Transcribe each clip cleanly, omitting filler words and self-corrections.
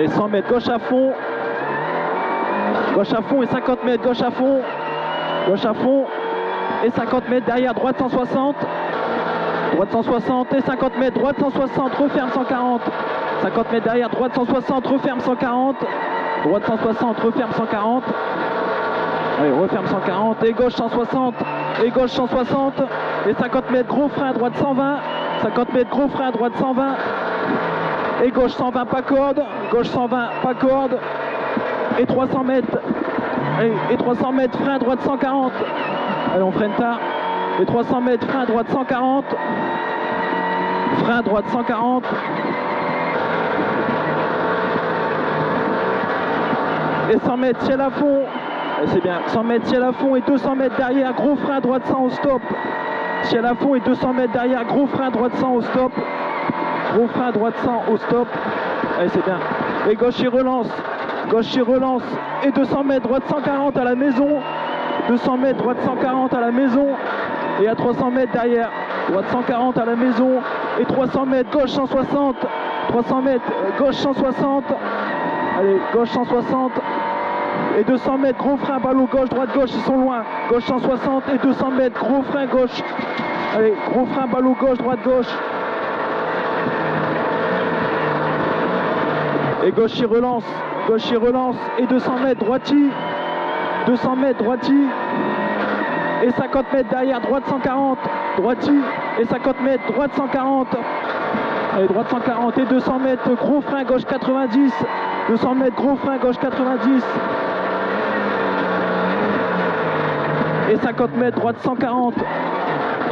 Allez, 100 mètres, gauche à fond. Gauche à fond et 50 mètres, gauche à fond. Gauche à fond et 50 mètres derrière, droite 160. Droite 160 et 50 mètres, droite 160, referme 140. 50 mètres derrière, droite 160, referme 140. Droite 160, referme 140. Allez, referme 140 et gauche 160. Et gauche 160 et 50 mètres, gros frein, droite 120. 50 mètres, gros frein, droite 120. Et gauche 120, pas corde. Gauche 120, pas corde. Et 300 mètres. Et 300 mètres, frein, droite 140. Allez, on freine tard. Et 300 mètres, frein, droite 140. Frein, droite 140. Et 100 mètres, ciel à fond. C'est bien, 100 mètres, ciel à fond et 200 mètres derrière, gros frein, droite 100 au stop. Ciel à fond et 200 mètres derrière, gros frein, droite 100 au stop. Gros frein, droite 100 au stop. Allez, c'est bien. Et gauche, il relance. Gauche, il relance. Et 200 mètres, droite 140 à la maison. 200 mètres, droite 140 à la maison. Et à 300 mètres derrière, droite 140 à la maison. Et 300 mètres, gauche 160. 300 mètres, gauche 160. Allez, gauche 160. Et 200 mètres, gros frein, ballot gauche, droite gauche, ils sont loin. Gauche 160 et 200 mètres, gros frein gauche. Allez, gros frein, ballot gauche, droite gauche. Et gauche, il relance. Gauche, il relance. Et 200 mètres, droiti. 200 mètres, droiti. Et 50 mètres derrière, droite 140. Droiti. Et 50 mètres, droite 140. Allez, droite 140 et 200 mètres, gros frein, gauche 90. 200 mètres, gros frein, gauche 90. Et 50 mètres, droite 140.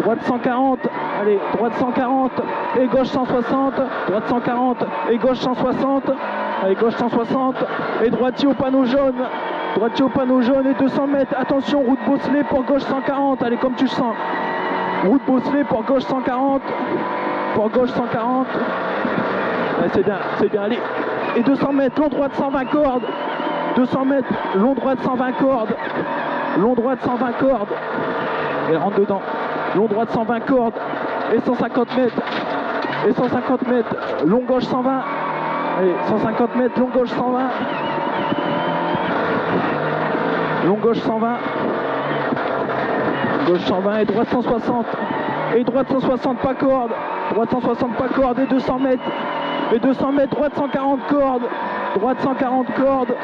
Droite 140. Allez, droite 140. Et gauche 160. Droite 140. Et gauche 160. Allez, gauche 160. Et droitier au panneau jaune. Droitier au panneau jaune et 200 mètres. Attention, route bosselée pour gauche 140. Allez, comme tu le sens. Route bosselée pour gauche 140. Pour gauche 140. Allez, c'est bien, c'est bien. Allez. Et 200 mètres, long droite 120 cordes. 200 mètres, long droite 120 cordes. Long droite 120 cordes. Et rentre dedans. Long droite 120 cordes. Et 150 mètres. Et 150 mètres, long gauche 120. Allez, 150 mètres, long gauche 120. Long gauche 120. Gauche 120 et droite 160. Et droite 160 pas corde. Droite 160 pas corde et 200 mètres. Et 200 mètres, droite 140 cordes. Droite 140 cordes.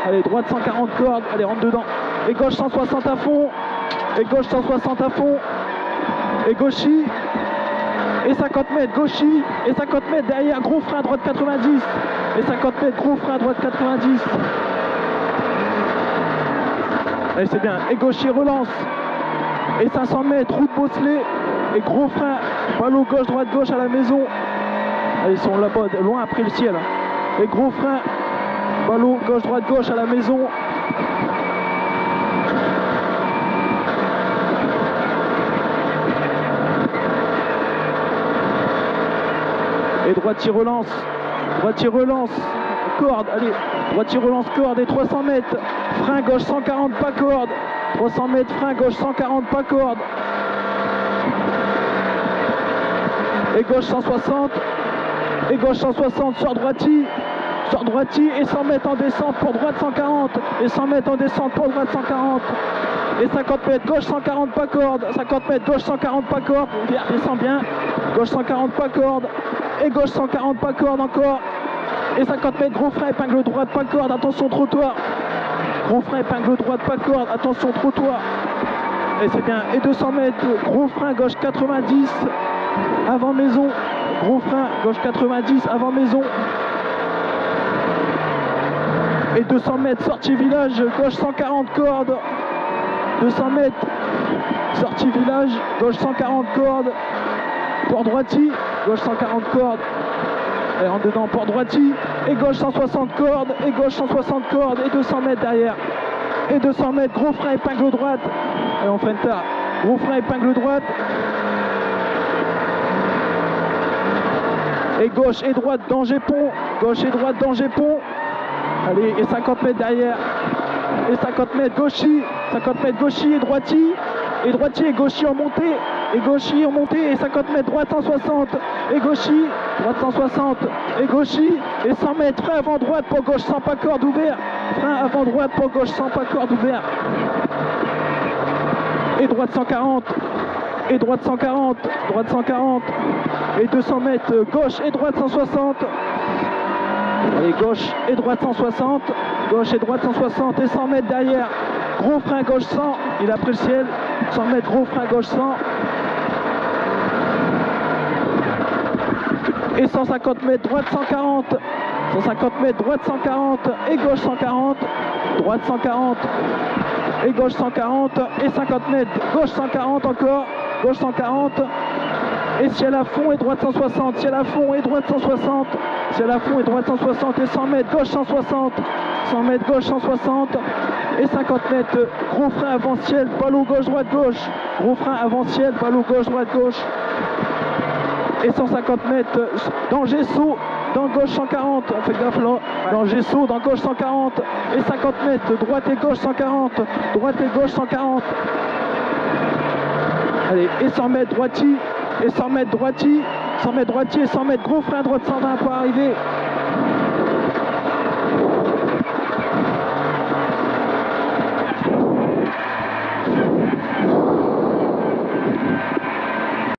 Allez, droite 140 cordes. Allez, rentre dedans. Et gauche 160 à fond. Et gauche 160 à fond. Et gauchis. Et 50 mètres, gauchis. Et 50 mètres derrière, gros frein, droite 90. Et 50 mètres, gros frein, droite 90. Allez, c'est bien. Et gauchis relance. Et 500 mètres, route bosselée. Et gros frein, ballot gauche, droite, gauche à la maison. Allez, ils sont là-bas, loin après le ciel. Et gros frein, ballot gauche, droite, gauche à la maison. Et droitier relance. Droitier relance. Corde, allez. Droitier relance, corde et 300 mètres. Frein gauche 140, pas corde. 300 mètres, frein gauche 140, pas corde. Et gauche 160. Et gauche 160 sur droiti. Sur droiti et 100 mètres en descente pour droite 140. Et 100 mètres en descente pour droite 140. Et 50 mètres, gauche 140 pas corde. 50 mètres, gauche 140 pas corde. Descend bien. Gauche 140 pas corde. Et gauche 140 pas corde encore. Et 50 mètres, gros frein, épingle droite, pas corde. Attention, trottoir. Gros frein, épingle droite, pas corde. Attention, trottoir. Et c'est bien. Et 200 mètres, gros frein, gauche 90. Avant maison. Gros frein, gauche 90, avant maison. Et 200 mètres, sortie village, gauche 140 cordes. 200 mètres, sortie village, gauche 140 cordes. Port droiti, gauche 140 cordes. Et rentre dedans, port droiti. Et gauche 160 cordes. Et gauche 160 cordes. Et 200 mètres derrière. Et 200 mètres, gros frein, épingle droite. Et on freine tard. Gros frein, épingle droite. Et gauche et droite, danger pont. Gauche et droite, danger pont. Allez, et 50 mètres derrière. Et 50 mètres, gauchis. 50 mètres, gauchis et droiti. Et droitier et gauchis en montée. et Gauchy en montée, et 50 mètres, droite 160, et Gauchy, droite 160, et Gauchy, et 100 mètres, frein avant droite pour gauche sans pas corde ouvert, frein avant droite pour gauche sans pas corde ouvert, et droite 140, et droite 140, droite 140, et 200 mètres, gauche et droite 160, et gauche et droite 160, gauche et droite 160, et 100 mètres derrière, gros frein gauche 100, il a pris le ciel, 100 mètres, gros frein gauche 100, et 150 mètres, droite 140, 150 mètres, droite 140, et gauche 140, droite 140, et gauche 140, et 50 mètres, gauche 140 encore, gauche 140, et ciel à fond et droite 160, ciel à fond et droite 160, ciel à fond et droite 160, et 100 mètres, gauche 160, 100 mètres, gauche 160, et 50 mètres, gros frein avant ciel, ballot gauche, droite gauche, gros frein avant ciel, ballot gauche, droite gauche, et 150 mètres, danger saut, dans gauche 140, on fait gaffe là, danger saut, dans gauche 140, et 50 mètres, droite et gauche 140, droite et gauche 140, allez, et 100 mètres droiti, et 100 mètres droiti, 100 mètres droitier, 100 mètres gros frein droite 120 pour arriver,